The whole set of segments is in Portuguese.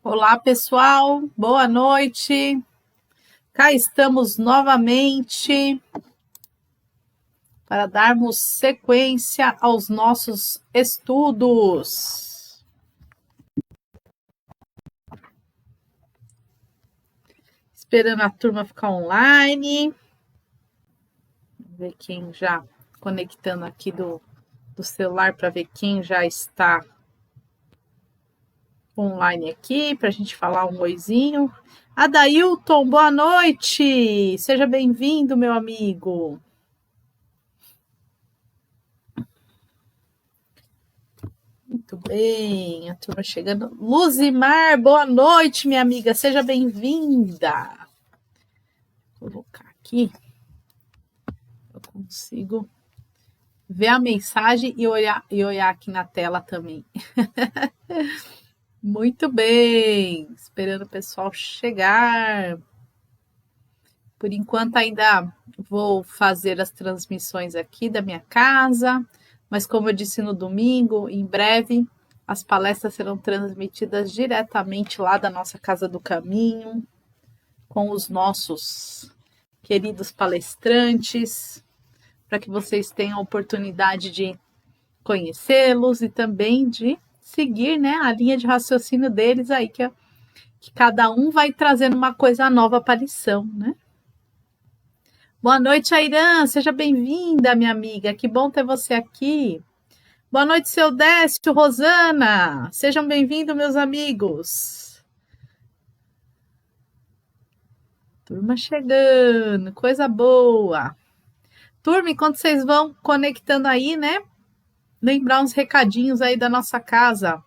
Olá, pessoal, boa noite. Cá estamos novamente para darmos sequência aos nossos estudos. Esperando a turma ficar online. Vamos ver quem já conectando aqui do celular para ver quem já está online aqui, para a gente falar um oizinho. Adailton, boa noite! Seja bem-vindo, meu amigo. Muito bem, a turma chegando. Luzimar, boa noite, minha amiga, seja bem-vinda. Vou colocar aqui, eu consigo ver a mensagem e olhar aqui na tela também. Muito bem, esperando o pessoal chegar. Por enquanto ainda vou fazer as transmissões aqui da minha casa, mas como eu disse no domingo, em breve as palestras serão transmitidas diretamente lá da nossa Casa do Caminho, com os nossos queridos palestrantes, para que vocês tenham a oportunidade de conhecê-los e também de seguir, né, a linha de raciocínio deles aí, que cada um vai trazendo uma coisa nova para a lição, né? Boa noite, Airã, seja bem-vinda, minha amiga, que bom ter você aqui. Boa noite, seu Décio, Rosana, sejam bem-vindos, meus amigos. Turma chegando, coisa boa. Turma, enquanto vocês vão conectando aí, né? Lembrar uns recadinhos aí da nossa casa.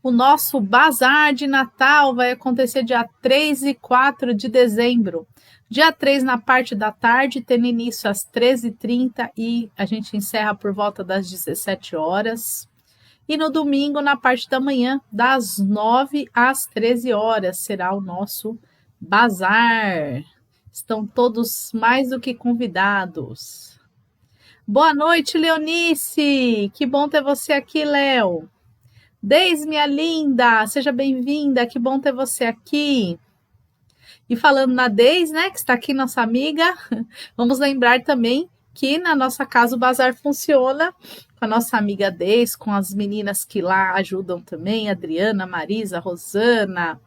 O nosso bazar de Natal vai acontecer dia 3 e 4 de dezembro. Dia 3 na parte da tarde, tendo início às 13h30 e a gente encerra por volta das 17 horas. E no domingo, na parte da manhã, das 9 às 13 horas, será o nosso bazar. Estão todos mais do que convidados. Boa noite, Leonice! Que bom ter você aqui, Léo. Deise, minha linda, seja bem-vinda, que bom ter você aqui. E falando na Deise, né, que está aqui, nossa amiga, vamos lembrar também que na nossa casa o bazar funciona com a nossa amiga Deise, com as meninas que lá ajudam também, Adriana, Marisa, Rosana,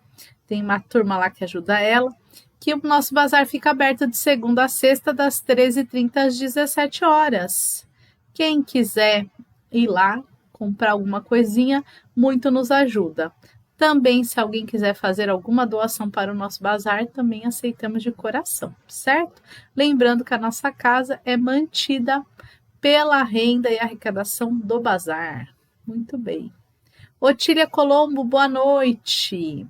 tem uma turma lá que ajuda ela, que o nosso bazar fica aberto de segunda a sexta, das 13h30 às 17 horas. Quem quiser ir lá, comprar alguma coisinha, muito nos ajuda. Também, se alguém quiser fazer alguma doação para o nosso bazar, também aceitamos de coração, certo? Lembrando que a nossa casa é mantida pela renda e arrecadação do bazar. Muito bem. Otília Colombo, boa noite.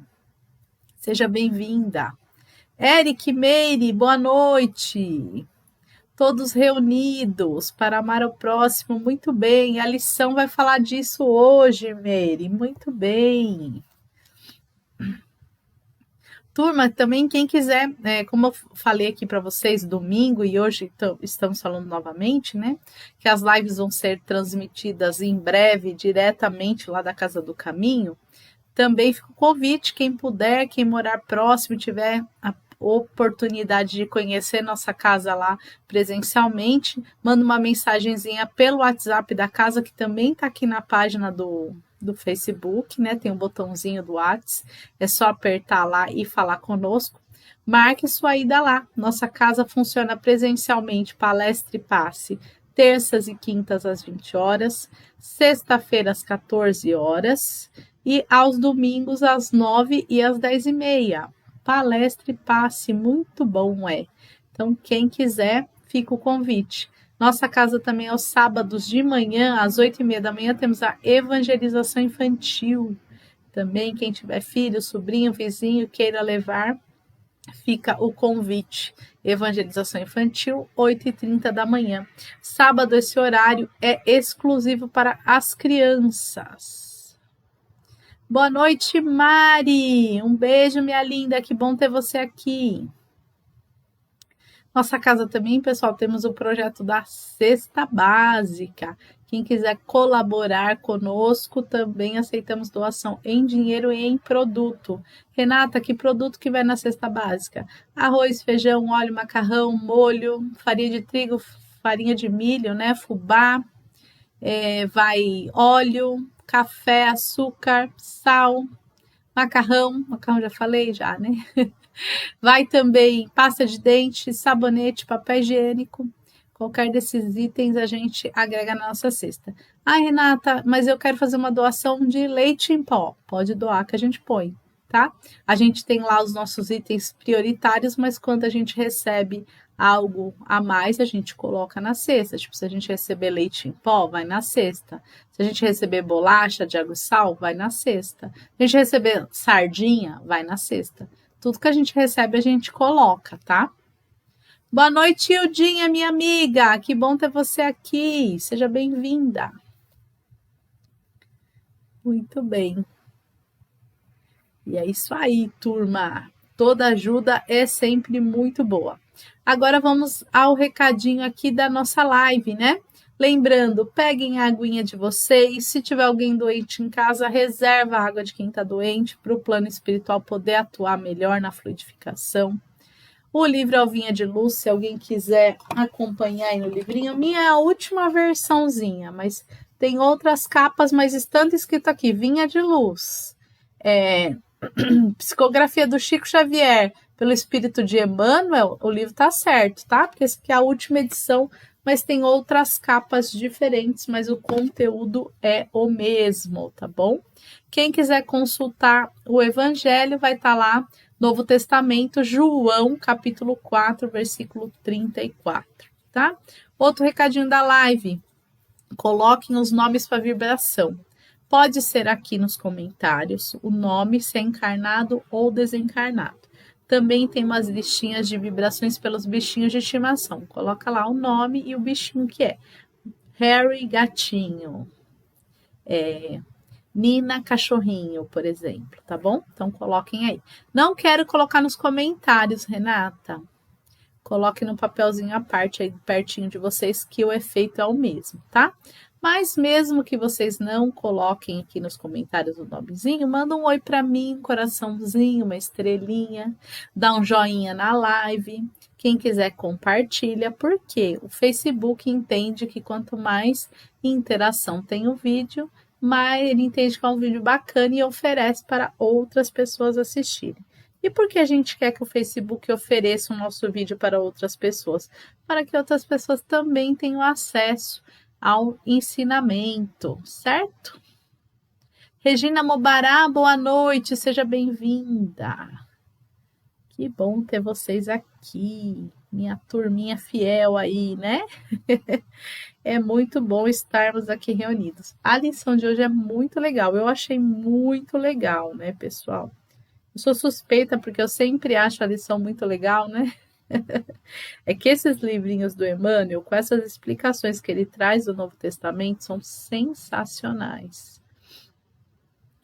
Seja bem-vinda. Eric Meire, boa noite. Todos reunidos para amar o próximo, muito bem. A lição vai falar disso hoje, Meire, muito bem. Turma, também quem quiser, como eu falei aqui para vocês domingo e hoje estamos falando novamente, né? Que as lives vão ser transmitidas em breve diretamente lá da Casa do Caminho. Também fica o convite, quem puder, quem morar próximo, tiver a oportunidade de conhecer nossa casa lá presencialmente, manda uma mensagenzinha pelo WhatsApp da casa, que também está aqui na página do Facebook, né? Tem um botãozinho do WhatsApp, é só apertar lá e falar conosco. Marque sua ida lá. Nossa casa funciona presencialmente, palestra e passe, terças e quintas às 20 horas, sexta-feira às 14 horas e aos domingos às 9 e às 10h30. Palestra e passe, muito bom, é. Então, quem quiser, fica o convite. Nossa casa também aos sábados de manhã, às 8h30 da manhã, temos a evangelização infantil. Também, quem tiver filho, sobrinho, vizinho, queira levar, fica o convite. Evangelização infantil, 8h30 da manhã. Sábado, esse horário é exclusivo para as crianças. Boa noite, Mari. Um beijo, minha linda. Que bom ter você aqui. Nossa casa também, pessoal, temos o projeto da Cesta Básica, Quem quiser colaborar conosco, também aceitamos doação em dinheiro e em produto. Renata, que produto que vai na cesta básica? Arroz, feijão, óleo, macarrão, molho, farinha de trigo, farinha de milho, né? Fubá, vai óleo, café, açúcar, sal, macarrão já falei já, né? Vai também pasta de dente, sabonete, papel higiênico. Qualquer desses itens a gente agrega na nossa cesta. Ah, Renata, mas eu quero fazer uma doação de leite em pó. Pode doar que a gente põe, tá? A gente tem lá os nossos itens prioritários, mas quando a gente recebe algo a mais, a gente coloca na cesta. Tipo, se a gente receber leite em pó, vai na cesta. Se a gente receber bolacha de água e sal, vai na cesta. Se a gente receber sardinha, vai na cesta. Tudo que a gente recebe, a gente coloca, tá? Boa noite, Hildinha, minha amiga. Que bom ter você aqui. Seja bem-vinda. Muito bem. E é isso aí, turma. Toda ajuda é sempre muito boa. Agora vamos ao recadinho aqui da nossa live, né? Lembrando, peguem a aguinha de vocês. Se tiver alguém doente em casa, reserva a água de quem está doente para o plano espiritual poder atuar melhor na fluidificação. O livro Alvinha de Luz, se alguém quiser acompanhar aí no livrinho, minha é a última versãozinha, mas tem outras capas, mas estando escrito aqui, Vinha de Luz. Psicografia do Chico Xavier pelo Espírito de Emmanuel, o livro tá certo, tá? Porque essa aqui é a última edição, mas tem outras capas diferentes, mas o conteúdo é o mesmo, tá bom? Quem quiser consultar o Evangelho vai estar lá, Novo Testamento, João, capítulo 4, versículo 34, tá? Outro recadinho da live, coloquem os nomes para vibração. Pode ser aqui nos comentários o nome, se é encarnado ou desencarnado. Também tem umas listinhas de vibrações pelos bichinhos de estimação. Coloca lá o nome e o bichinho que é. Harry, gatinho. Nina, cachorrinho, por exemplo, tá bom? Então coloquem aí. Não quero colocar nos comentários, Renata. Coloque no papelzinho à parte aí pertinho de vocês que o efeito é o mesmo, tá? Mas mesmo que vocês não coloquem aqui nos comentários o nomezinho, manda um oi para mim, um coraçãozinho, uma estrelinha, dá um joinha na live. Quem quiser compartilha, porque o Facebook entende que quanto mais interação tem o vídeo, mais ele entende que é um vídeo bacana e oferece para outras pessoas assistirem. E por que a gente quer que o Facebook ofereça o nosso vídeo para outras pessoas? Para que outras pessoas também tenham acesso ao ensinamento, certo? Regina Mobará, boa noite, seja bem-vinda. Que bom ter vocês aqui, minha turminha fiel aí, né? É muito bom estarmos aqui reunidos. A lição de hoje é muito legal, eu achei muito legal, né, pessoal? Eu sou suspeita porque eu sempre acho a lição muito legal, né? É que esses livrinhos do Emmanuel, com essas explicações que ele traz do Novo Testamento, são sensacionais.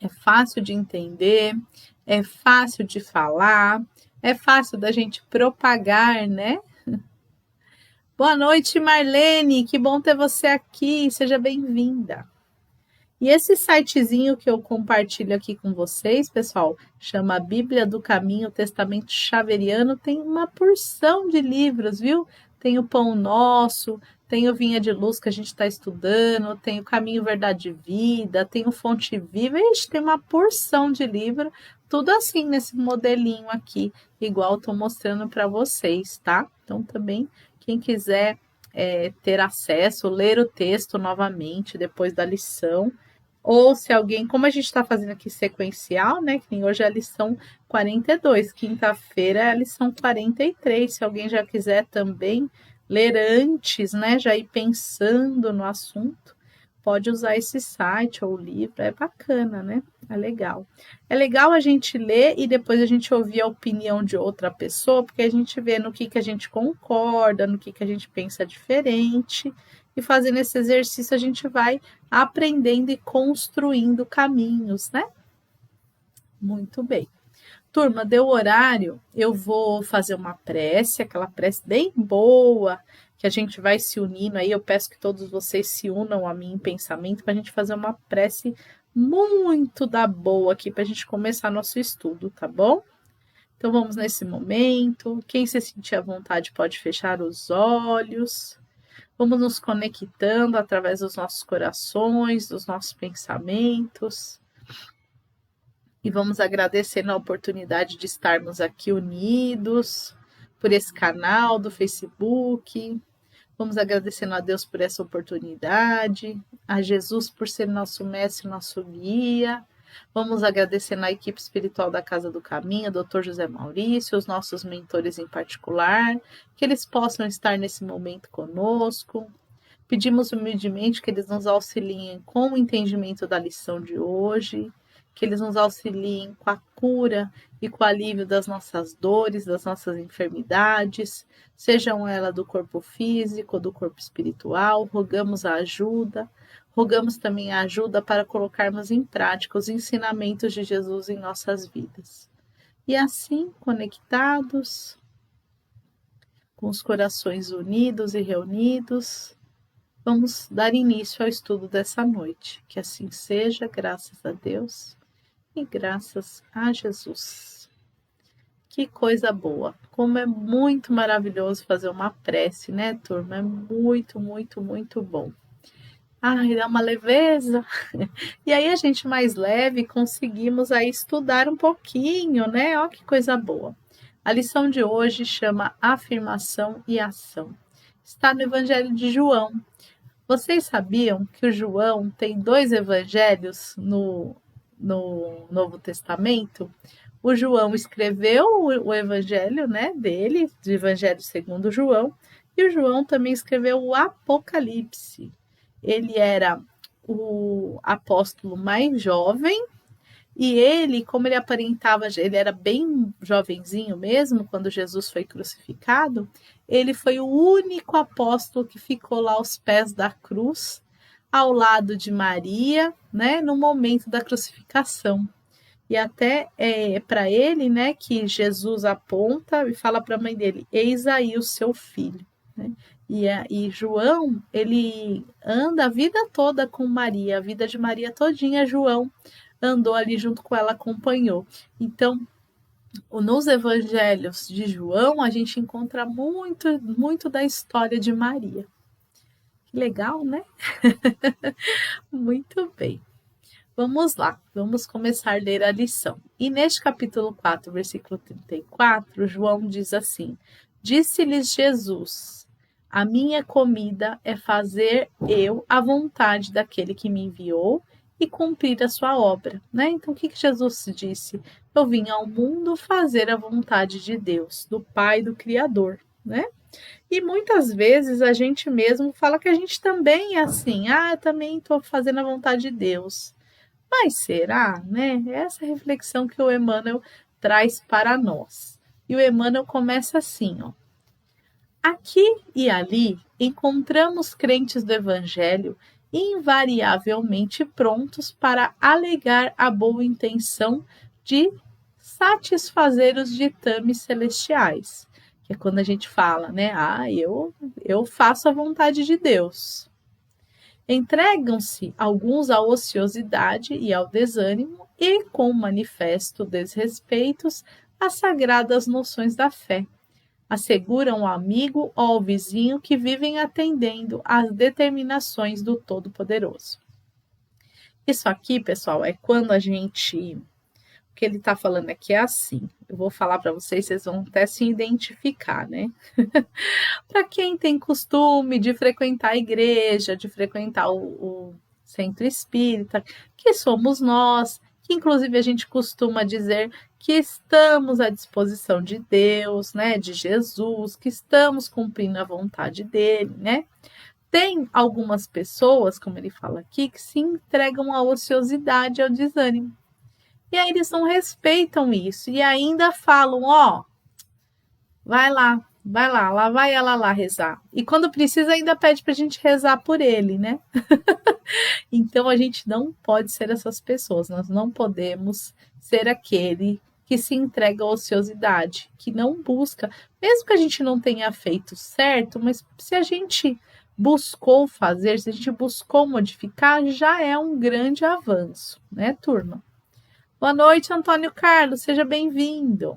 É fácil de entender, é fácil de falar, é fácil da gente propagar, né? Boa noite, Marlene, que bom ter você aqui, seja bem-vinda. E esse sitezinho que eu compartilho aqui com vocês, pessoal, chama Bíblia do Caminho, Testamento Xaveriano, tem uma porção de livros, viu? Tem o Pão Nosso, tem o Vinha de Luz que a gente está estudando, tem o Caminho, Verdade e Vida, tem o Fonte Viva, tem uma porção de livro, tudo assim nesse modelinho aqui, igual estou mostrando para vocês, tá? Então também, quem quiser ter acesso, ler o texto novamente depois da lição, ou se alguém, como a gente está fazendo aqui sequencial, né? Que nem hoje é a lição 42, quinta-feira é a lição 43. Se alguém já quiser também ler antes, né? Já ir pensando no assunto, pode usar esse site ou livro, é bacana, né? É legal. É legal a gente ler e depois a gente ouvir a opinião de outra pessoa, porque a gente vê no que a gente concorda, no que a gente pensa diferente. E fazendo esse exercício, a gente vai aprendendo e construindo caminhos, né? Muito bem. Turma, deu horário, eu vou fazer uma prece, aquela prece bem boa, que a gente vai se unindo aí. Eu peço que todos vocês se unam a mim em pensamento para a gente fazer uma prece muito da boa aqui para a gente começar nosso estudo, tá bom? Então vamos nesse momento. Quem se sentir à vontade pode fechar os olhos. Vamos nos conectando através dos nossos corações, dos nossos pensamentos. E vamos agradecendo a oportunidade de estarmos aqui unidos por esse canal do Facebook. Vamos agradecendo a Deus por essa oportunidade, a Jesus por ser nosso mestre, nosso guia. Vamos agradecendo a equipe espiritual da Casa do Caminho, Dr. José Maurício, os nossos mentores em particular, que eles possam estar nesse momento conosco. Pedimos humildemente que eles nos auxiliem com o entendimento da lição de hoje, que eles nos auxiliem com a cura e com o alívio das nossas dores, das nossas enfermidades, sejam elas do corpo físico ou do corpo espiritual. Rogamos a ajuda, rogamos também a ajuda para colocarmos em prática os ensinamentos de Jesus em nossas vidas. E assim, conectados, com os corações unidos e reunidos, vamos dar início ao estudo dessa noite. Que assim seja, graças a Deus e graças a Jesus. Que coisa boa! Como é muito maravilhoso fazer uma prece, né, turma? É muito, muito, muito bom. Ai, dá uma leveza. E aí a gente mais leve conseguimos aí estudar um pouquinho, né? Ó que coisa boa. A lição de hoje chama Afirmação e Ação. Está no Evangelho de João. Vocês sabiam que o João tem 2 evangelhos no Novo Testamento? O João escreveu o evangelho, né, dele, do Evangelho segundo João, e o João também escreveu o Apocalipse. Ele era o apóstolo mais jovem, e ele, como ele aparentava, ele era bem jovenzinho mesmo, quando Jesus foi crucificado, ele foi o único apóstolo que ficou lá aos pés da cruz, ao lado de Maria, né, no momento da crucificação. E até para ele, né, que Jesus aponta e fala para a mãe dele, eis aí o seu filho. Né? E João, ele anda a vida toda com Maria, a vida de Maria todinha, João andou ali junto com ela, acompanhou. Então, nos evangelhos de João, a gente encontra muito, muito da história de Maria. Que legal, né? Muito bem. Vamos lá, vamos começar a ler a lição. E neste capítulo 4, versículo 34, João diz assim: Disse-lhes Jesus, a minha comida é fazer eu a vontade daquele que me enviou e cumprir a sua obra. Né? Então, o que Jesus disse? Eu vim ao mundo fazer a vontade de Deus, do Pai, do Criador. Né? E muitas vezes a gente mesmo fala que a gente também é assim. Eu também estou fazendo a vontade de Deus. Mas será, né? Essa reflexão que o Emmanuel traz para nós. E o Emmanuel começa assim, ó. Aqui e ali encontramos crentes do Evangelho invariavelmente prontos para alegar a boa intenção de satisfazer os ditames celestiais. Que é quando a gente fala, né? Eu faço a vontade de Deus. Entregam-se alguns à ociosidade e ao desânimo e, com manifesto desrespeitos, às sagradas noções da fé. Asseguram ao amigo ou ao vizinho que vivem atendendo às determinações do Todo-Poderoso. Isso aqui, pessoal, é quando a gente... O que ele está falando aqui é assim. Eu vou falar para vocês, vocês vão até se identificar, né? Para quem tem costume de frequentar a igreja, de frequentar o centro espírita, que somos nós, que inclusive a gente costuma dizer que estamos à disposição de Deus, né, de Jesus, que estamos cumprindo a vontade dele, né? Tem algumas pessoas, como ele fala aqui, que se entregam à ociosidade, ao desânimo. E aí eles não respeitam isso e ainda falam, vai lá vai ela lá rezar. E quando precisa ainda pede pra gente rezar por ele, né? Então a gente não pode ser essas pessoas, nós não podemos ser aquele que se entrega à ociosidade, que não busca, mesmo que a gente não tenha feito certo, mas se a gente buscou fazer, se a gente buscou modificar, já é um grande avanço, né, turma? Boa noite, Antônio Carlos, seja bem-vindo.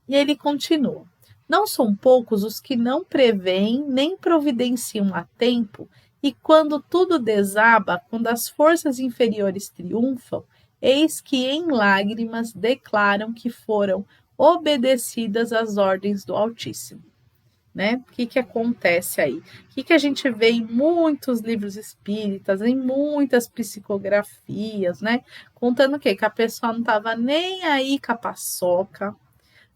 E ele continua. Não são poucos os que não preveem nem providenciam a tempo, e quando tudo desaba, quando as forças inferiores triunfam, eis que em lágrimas declaram que foram obedecidas às ordens do Altíssimo. Né? O que acontece aí? O que a gente vê em muitos livros espíritas, em muitas psicografias, né? Contando o quê? Que a pessoa não estava nem aí com a paçoca,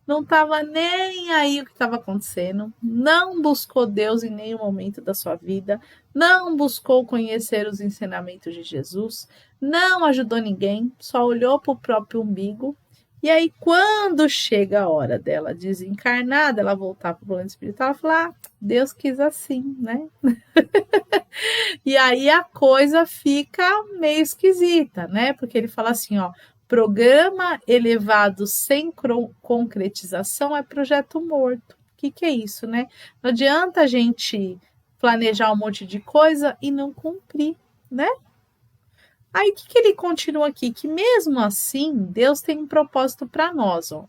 não estava nem aí o que estava acontecendo, não buscou Deus em nenhum momento da sua vida, não buscou conhecer os ensinamentos de Jesus, não ajudou ninguém, só olhou para o próprio umbigo. E aí, quando chega a hora dela desencarnar, ela voltar para o plano espiritual, ela fala, Deus quis assim, né? E aí a coisa fica meio esquisita, né? Porque ele fala assim, ó, programa elevado sem concretização é projeto morto. O que é isso, né? Não adianta a gente planejar um monte de coisa e não cumprir, né? Aí o que ele continua aqui? Que mesmo assim, Deus tem um propósito para nós, ó.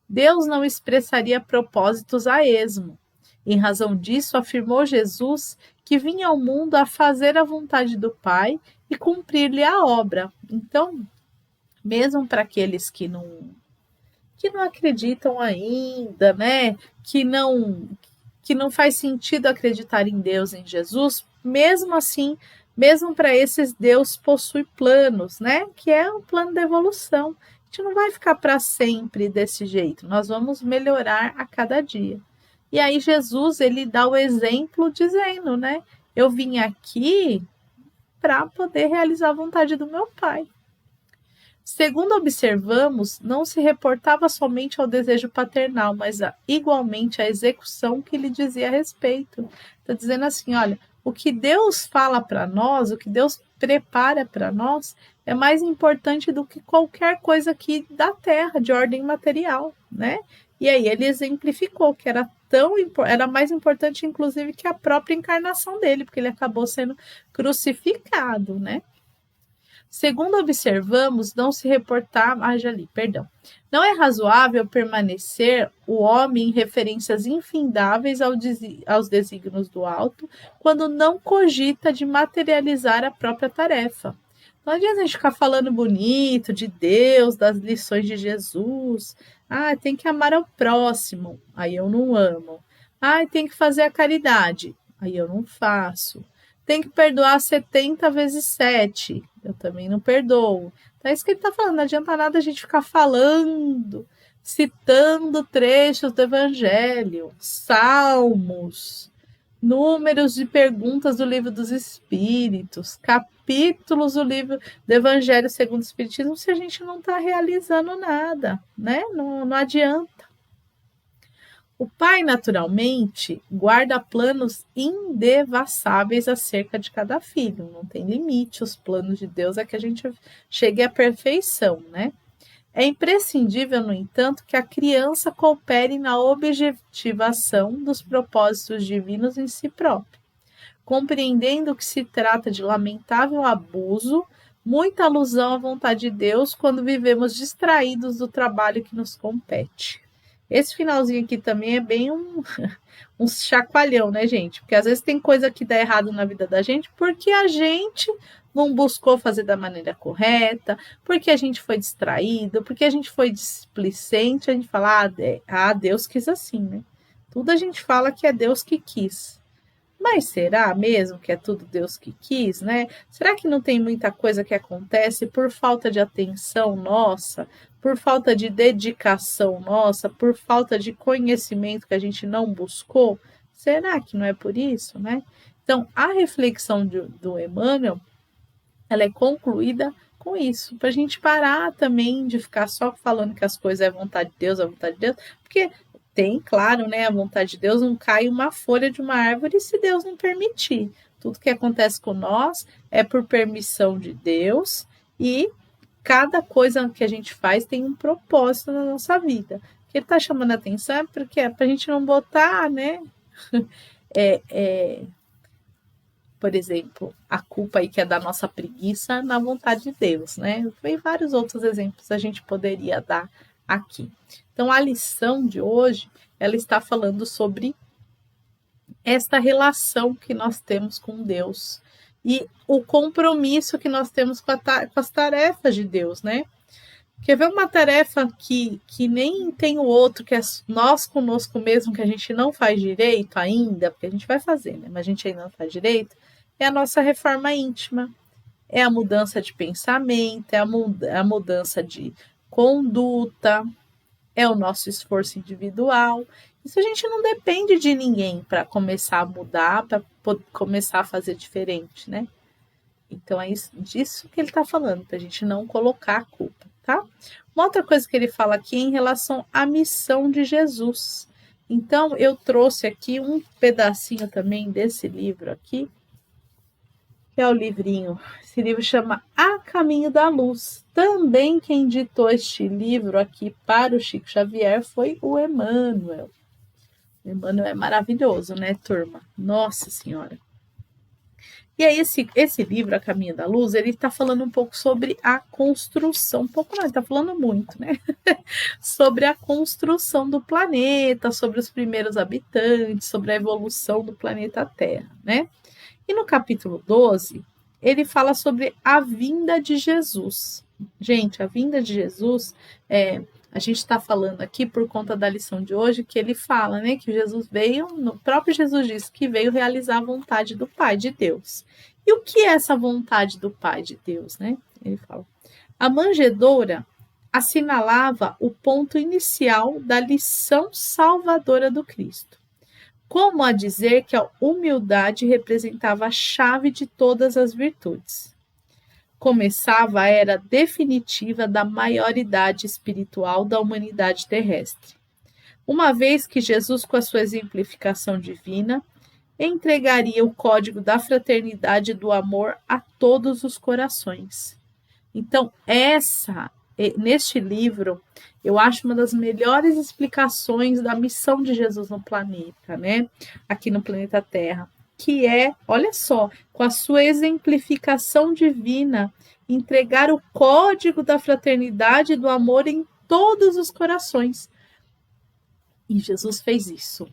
Deus não expressaria propósitos a esmo. Em razão disso, afirmou Jesus que vinha ao mundo a fazer a vontade do Pai e cumprir-lhe a obra. Então, mesmo para aqueles que não acreditam ainda, né, que não faz sentido acreditar em Deus, em Jesus, mesmo assim, mesmo para esses, Deus possui planos, né, que é um plano de evolução. A gente não vai ficar para sempre desse jeito, nós vamos melhorar a cada dia. E aí Jesus, ele dá o exemplo dizendo, né, eu vim aqui para poder realizar a vontade do meu Pai. Segundo observamos, não se reportava somente ao desejo paternal, mas igualmente à execução que lhe dizia a respeito. Está dizendo assim, olha, o que Deus fala para nós, o que Deus prepara para nós, é mais importante do que qualquer coisa aqui da Terra, de ordem material, né? E aí ele exemplificou que era mais importante, inclusive, que a própria encarnação dele, porque ele acabou sendo crucificado, né? Segundo observamos, não se reportar. Já li, perdão. Não é razoável permanecer o homem em referências infindáveis aos desígnios do alto, quando não cogita de materializar a própria tarefa. Não adianta a gente ficar falando bonito de Deus, das lições de Jesus. Tem que amar ao próximo. Aí eu não amo. Tem que fazer a caridade. Aí eu não faço. Tem que perdoar 70 vezes 7. Eu também não perdoo. Então é isso que ele está falando. Não adianta nada a gente ficar falando, citando trechos do Evangelho, salmos, números de perguntas do Livro dos Espíritos, capítulos do livro do Evangelho segundo o Espiritismo, se a gente não está realizando nada, né? Não adianta. O Pai, naturalmente, guarda planos indevassáveis acerca de cada filho. Não tem limite. Os planos de Deus é que a gente chegue à perfeição, né? É imprescindível, no entanto, que a criança coopere na objetivação dos propósitos divinos em si própria, compreendendo que se trata de lamentável abuso, muita alusão à vontade de Deus quando vivemos distraídos do trabalho que nos compete. Esse finalzinho aqui também é bem um chacoalhão, né, gente? Porque às vezes tem coisa que dá errado na vida da gente porque a gente não buscou fazer da maneira correta, porque a gente foi distraído, porque a gente foi displicente, a gente fala, Deus quis assim, né? Tudo a gente fala que é Deus que quis. Mas será mesmo que é tudo Deus que quis, né? Será que não tem muita coisa que acontece por falta de atenção nossa, por falta de dedicação nossa, por falta de conhecimento que a gente não buscou? Será que não é por isso, né? Então, a reflexão do Emmanuel, ela é concluída com isso, para a gente parar também de ficar só falando que as coisas é vontade de Deus, porque tem, claro, né, a vontade de Deus, não cai uma folha de uma árvore se Deus não permitir. Tudo que acontece com nós é por permissão de Deus e cada coisa que a gente faz tem um propósito na nossa vida. O que ele está chamando a atenção é porque é para a gente não botar, né? Por exemplo, a culpa aí que é da nossa preguiça na vontade de Deus, né? Tem vários outros exemplos a gente poderia dar aqui. Então, a lição de hoje, ela está falando sobre esta relação que nós temos com Deus e o compromisso que nós temos com as tarefas de Deus, né? Quer ver uma tarefa que nem tem o outro, que é nós conosco mesmo, que a gente não faz direito ainda, porque a gente vai fazer, né? Mas a gente ainda não faz direito, é a nossa reforma íntima, é a mudança de pensamento, é a mudança de conduta, é o nosso esforço individual. Isso a gente não depende de ninguém para começar a mudar, para começar a fazer diferente, né? Então é disso que ele está falando, para a gente não colocar a culpa, tá? Uma outra coisa que ele fala aqui é em relação à missão de Jesus. Então eu trouxe aqui um pedacinho também desse livro aqui, que é o livrinho. Esse livro chama A Caminho da Luz. Também quem ditou este livro aqui para o Chico Xavier foi o Emmanuel. O Emmanuel é maravilhoso, né, turma? Nossa Senhora! E aí esse livro, A Caminho da Luz, ele está falando um pouco sobre a construção, um pouco não, ele está falando muito, né? Sobre a construção do planeta, sobre os primeiros habitantes, sobre a evolução do planeta Terra, né? E no capítulo 12, ele fala sobre a vinda de Jesus. Gente, a vinda de Jesus, a gente está falando aqui por conta da lição de hoje, que ele fala, né, que Jesus veio, o próprio Jesus disse que veio realizar a vontade do Pai, de Deus. E o que é essa vontade do Pai, de Deus, né? Ele fala, a manjedoura assinalava o ponto inicial da lição salvadora do Cristo, como a dizer que a humildade representava a chave de todas as virtudes. Começava a era definitiva da maioridade espiritual da humanidade terrestre, uma vez que Jesus, com a sua exemplificação divina, entregaria o código da fraternidade e do amor a todos os corações. Então, neste livro, eu acho uma das melhores explicações da missão de Jesus no planeta, né? Aqui no planeta Terra, que é, olha só, com a sua exemplificação divina, entregar o código da fraternidade e do amor em todos os corações. E Jesus fez isso.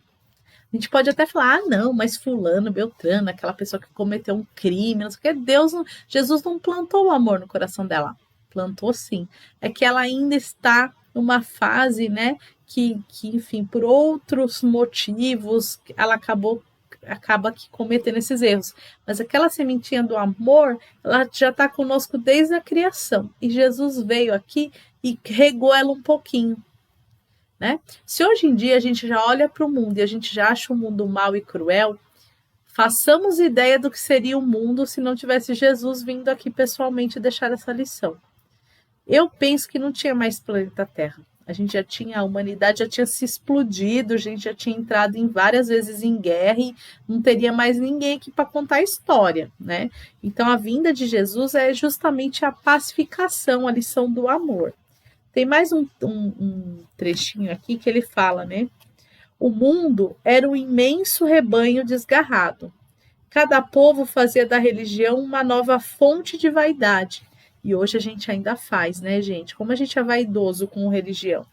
A gente pode até falar, não, mas fulano, Beltrano, aquela pessoa que cometeu um crime, não sei o que, Jesus não plantou o amor no coração dela. Plantou sim. É que ela ainda está numa fase, né, que enfim, por outros motivos, ela acaba aqui cometendo esses erros. Mas aquela sementinha do amor, ela já está conosco desde a criação. E Jesus veio aqui e regou ela um pouquinho, né? Se hoje em dia a gente já olha para o mundo e a gente já acha o mundo mau e cruel, façamos ideia do que seria o mundo se não tivesse Jesus vindo aqui pessoalmente deixar essa lição. Eu penso que não tinha mais planeta Terra. A humanidade já tinha se explodido, a gente já tinha entrado várias vezes em guerra e não teria mais ninguém aqui para contar a história, né? Então a vinda de Jesus é justamente a pacificação, a lição do amor. Tem mais um trechinho aqui que ele fala, né? O mundo era um imenso rebanho desgarrado. Cada povo fazia da religião uma nova fonte de vaidade. E hoje a gente ainda faz, né, gente? Como a gente é vaidoso com religião.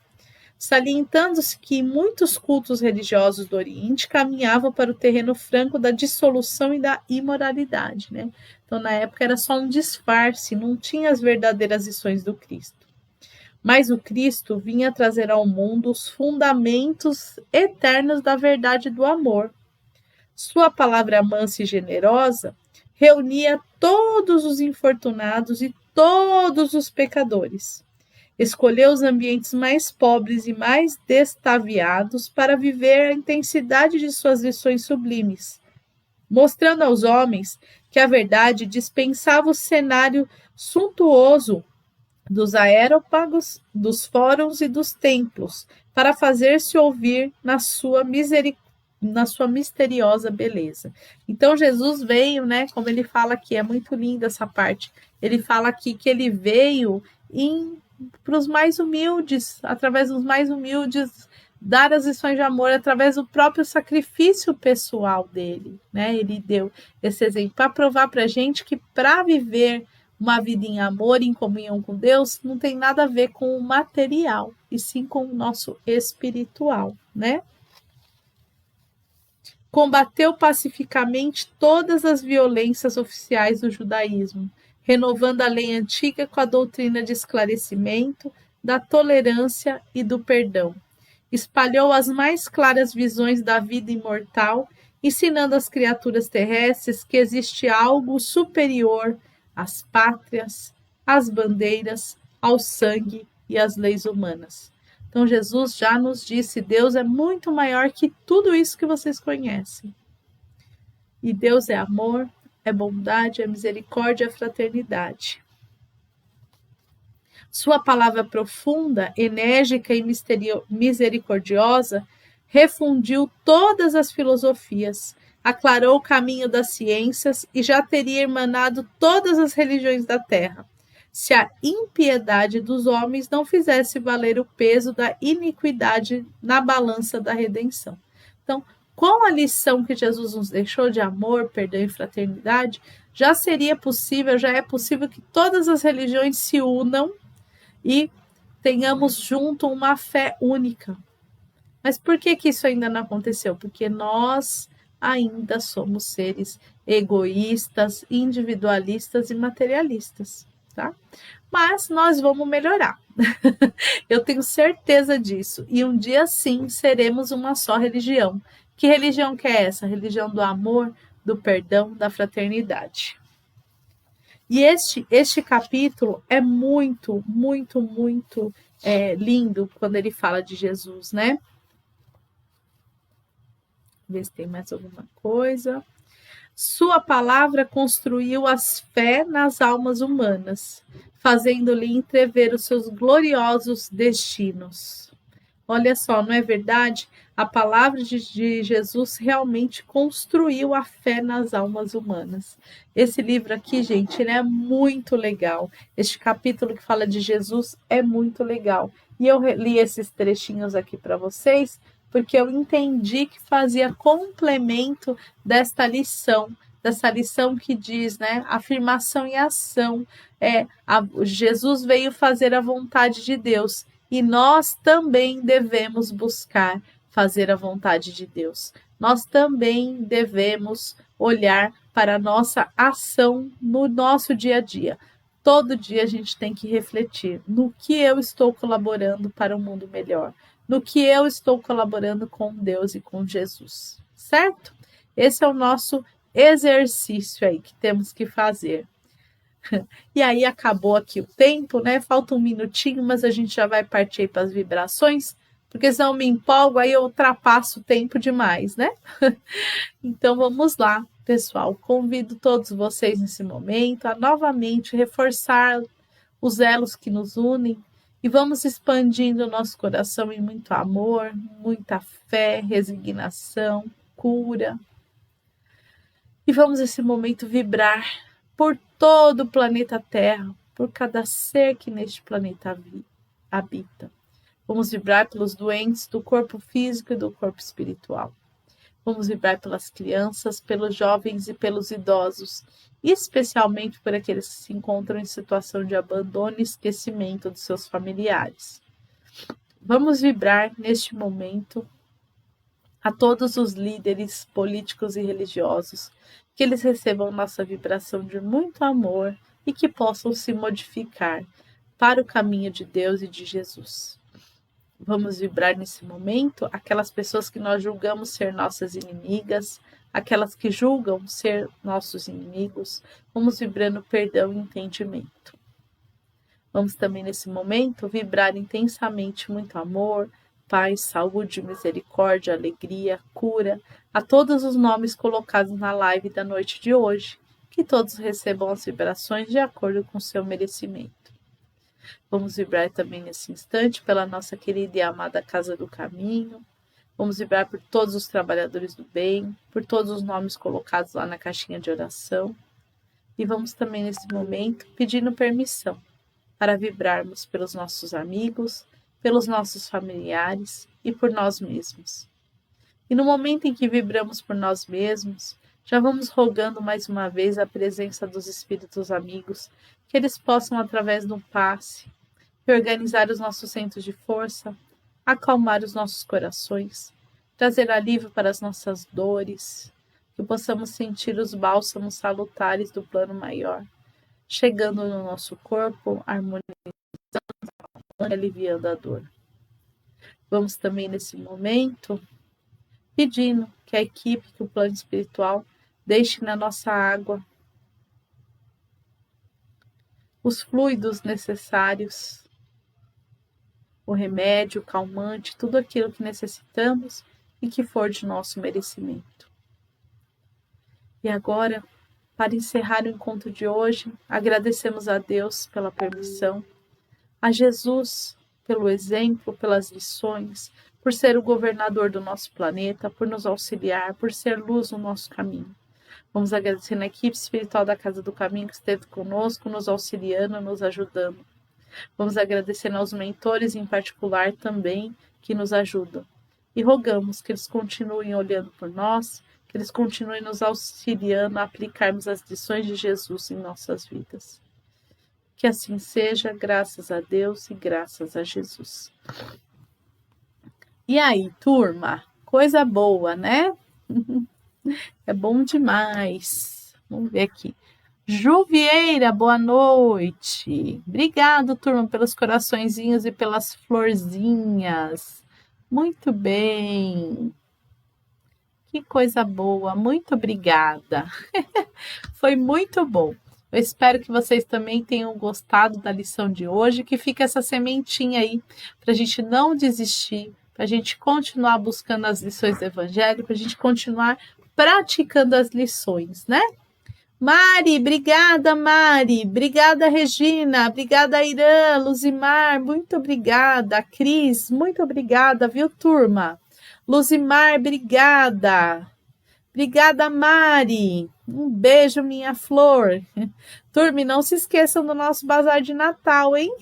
Salientando-se que muitos cultos religiosos do Oriente caminhavam para o terreno franco da dissolução e da imoralidade, né? Então, na época, era só um disfarce, não tinha as verdadeiras lições do Cristo. Mas o Cristo vinha trazer ao mundo os fundamentos eternos da verdade do amor. Sua palavra mansa e generosa reunia todos os infortunados e todos os pecadores. Escolheu os ambientes mais pobres e mais destaviados para viver a intensidade de suas lições sublimes, mostrando aos homens que a verdade dispensava o cenário suntuoso dos aerópagos, dos fóruns e dos templos, para fazer-se ouvir na sua misteriosa beleza. Então Jesus veio, né, como ele fala aqui, é muito linda essa parte, Ele fala aqui que ele veio para os mais humildes, através dos mais humildes, dar as lições de amor através do próprio sacrifício pessoal dele, né? Ele deu esse exemplo para provar para a gente que para viver uma vida em amor, em comunhão com Deus, não tem nada a ver com o material, e sim com o nosso espiritual, né? Combateu pacificamente todas as violências oficiais do judaísmo, renovando a lei antiga com a doutrina de esclarecimento, da tolerância e do perdão. Espalhou as mais claras visões da vida imortal, ensinando às criaturas terrestres que existe algo superior às pátrias, às bandeiras, ao sangue e às leis humanas. Então, Jesus já nos disse: Deus é muito maior que tudo isso que vocês conhecem. E Deus é amor, é bondade, é misericórdia, é fraternidade. Sua palavra profunda, enérgica e misericordiosa refundiu todas as filosofias, aclarou o caminho das ciências e já teria emanado todas as religiões da terra, se a impiedade dos homens não fizesse valer o peso da iniquidade na balança da redenção. Então, com a lição que Jesus nos deixou de amor, perdão e fraternidade, já é possível que todas as religiões se unam e tenhamos junto uma fé única. Mas por que isso ainda não aconteceu? Porque nós ainda somos seres egoístas, individualistas e materialistas, tá? Mas nós vamos melhorar. Eu tenho certeza disso. E um dia sim seremos uma só religião. Que religião que é essa? A religião do amor, do perdão, da fraternidade. E este capítulo é muito, muito, muito lindo quando ele fala de Jesus, né? Ver se tem mais alguma coisa. Sua palavra construiu as fé nas almas humanas, fazendo-lhe entrever os seus gloriosos destinos. Olha só, não é verdade? A palavra de Jesus realmente construiu a fé nas almas humanas. Esse livro aqui, gente, ele é muito legal. Este capítulo que fala de Jesus é muito legal. E eu li esses trechinhos aqui para vocês, porque eu entendi que fazia complemento dessa lição que diz, né, afirmação e ação. Jesus veio fazer a vontade de Deus e nós também devemos buscar fazer a vontade de Deus. Nós também devemos olhar para a nossa ação no nosso dia a dia. Todo dia a gente tem que refletir no que eu estou colaborando para um mundo melhor, no que eu estou colaborando com Deus e com Jesus, certo? Esse é o nosso exercício aí que temos que fazer. E aí acabou aqui o tempo, né? Falta um minutinho, mas a gente já vai partir para as vibrações, porque senão eu me empolgo, aí eu ultrapasso o tempo demais, né? Então vamos lá, pessoal. Convido todos vocês nesse momento a novamente reforçar os elos que nos unem e vamos expandindo o nosso coração em muito amor, muita fé, resignação, cura. E vamos nesse momento vibrar por todo o planeta Terra, por cada ser que neste planeta habita. Vamos vibrar pelos doentes do corpo físico e do corpo espiritual. Vamos vibrar pelas crianças, pelos jovens e pelos idosos, especialmente por aqueles que se encontram em situação de abandono e esquecimento dos seus familiares. Vamos vibrar neste momento a todos os líderes políticos e religiosos, que eles recebam nossa vibração de muito amor e que possam se modificar para o caminho de Deus e de Jesus. Vamos vibrar nesse momento aquelas pessoas que nós julgamos ser nossas inimigas, aquelas que julgam ser nossos inimigos. Vamos vibrando perdão e entendimento. Vamos também nesse momento vibrar intensamente muito amor, paz, saúde, misericórdia, alegria, cura, a todos os nomes colocados na live da noite de hoje, que todos recebam as vibrações de acordo com seu merecimento. Vamos vibrar também nesse instante pela nossa querida e amada Casa do Caminho. Vamos vibrar por todos os trabalhadores do bem, por todos os nomes colocados lá na caixinha de oração. E vamos também nesse momento pedindo permissão para vibrarmos pelos nossos amigos, pelos nossos familiares e por nós mesmos. E no momento em que vibramos por nós mesmos, já vamos rogando mais uma vez a presença dos espíritos amigos, que eles possam, através de um passe, reorganizar os nossos centros de força, acalmar os nossos corações, trazer alívio para as nossas dores, que possamos sentir os bálsamos salutares do plano maior, chegando no nosso corpo, harmonizando e aliviando a dor. Vamos também nesse momento pedindo que a equipe, que o plano espiritual deixe na nossa água os fluidos necessários, o remédio, o calmante, tudo aquilo que necessitamos e que for de nosso merecimento. E agora, para encerrar o encontro de hoje, agradecemos a Deus pela permissão, a Jesus pelo exemplo, pelas lições, por ser o governador do nosso planeta, por nos auxiliar, por ser luz no nosso caminho. Vamos agradecer a equipe espiritual da Casa do Caminho que esteve conosco, nos auxiliando, nos ajudando. Vamos agradecer aos mentores em particular também que nos ajudam. E rogamos que eles continuem olhando por nós, que eles continuem nos auxiliando a aplicarmos as lições de Jesus em nossas vidas. Que assim seja, graças a Deus e graças a Jesus. E aí, turma? Coisa boa, né? É bom demais. Vamos ver aqui. Ju Vieira, boa noite. Obrigado, turma, pelos coraçõezinhos e pelas florzinhas. Muito bem. Que coisa boa. Muito obrigada. Foi muito bom. Eu espero que vocês também tenham gostado da lição de hoje, que fica essa sementinha aí para a gente não desistir, para a gente continuar buscando as lições do Evangelho, para a gente continuar praticando as lições, né? Mari, obrigada, Mari. Obrigada, Regina. Obrigada, Irã, Luzimar. Muito obrigada. Cris, muito obrigada, viu, turma? Luzimar, obrigada. Obrigada, Mari. Um beijo, minha flor. Turma, não se esqueçam do nosso bazar de Natal, hein?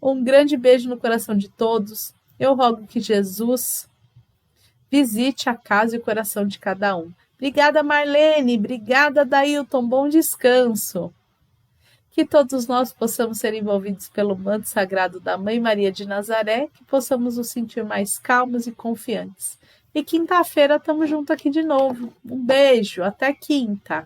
Um grande beijo no coração de todos. Eu rogo que Jesus visite a casa e o coração de cada um. Obrigada, Marlene. Obrigada, Dailton. Bom descanso. Que todos nós possamos ser envolvidos pelo manto sagrado da Mãe Maria de Nazaré, que possamos nos sentir mais calmos e confiantes. E quinta-feira estamos juntos aqui de novo. Um beijo. Até quinta.